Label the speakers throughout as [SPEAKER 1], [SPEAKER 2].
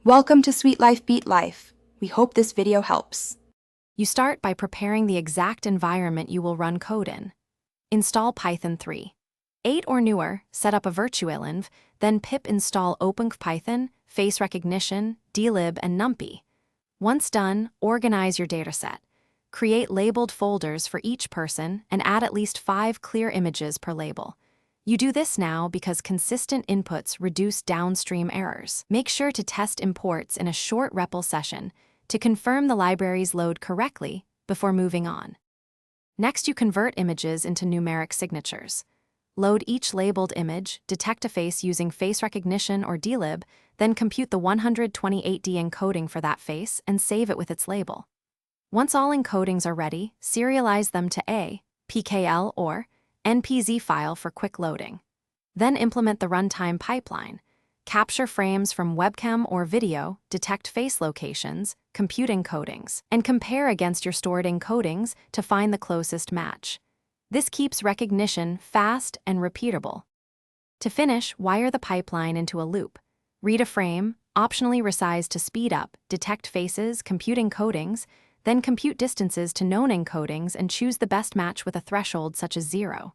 [SPEAKER 1] Welcome to Sweet Life Beat Life. We hope this video helps.
[SPEAKER 2] You start by preparing the exact environment you will run code in. Install Python 3. 8 or newer, set up a virtualenv, then pip install OpenPython, face recognition, dlib, and numpy. Once done, organize your dataset. Create labeled folders for each person and add at least 5 clear images per label. You do this now because consistent inputs reduce downstream errors. Make sure to test imports in a short REPL session to confirm the libraries load correctly before moving on. Next, you convert images into numeric signatures. Load each labeled image, detect a face using face recognition or dlib, then compute the 128D encoding for that face and save it with its label. Once all encodings are ready, serialize them to a PKL or NPZ file for quick loading. Then implement the runtime pipeline. Capture frames from webcam or video, detect face locations, compute encodings, and compare against your stored encodings to find the closest match. This keeps recognition fast and repeatable. To finish, wire the pipeline into a loop. Read a frame, optionally resize to speed up, detect faces, compute encodings, then compute distances to known encodings and choose the best match with a threshold such as 0.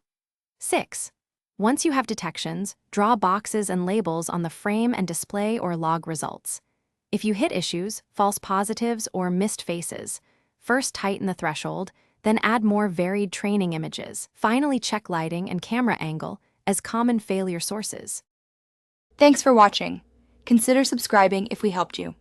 [SPEAKER 2] 6. Once you have detections, draw boxes and labels on the frame and display or log results. If you hit issues, false positives, or missed faces, first tighten the threshold, then add more varied training images. Finally, check lighting and camera angle as common failure sources.
[SPEAKER 1] Thanks for watching. Consider subscribing if we helped you.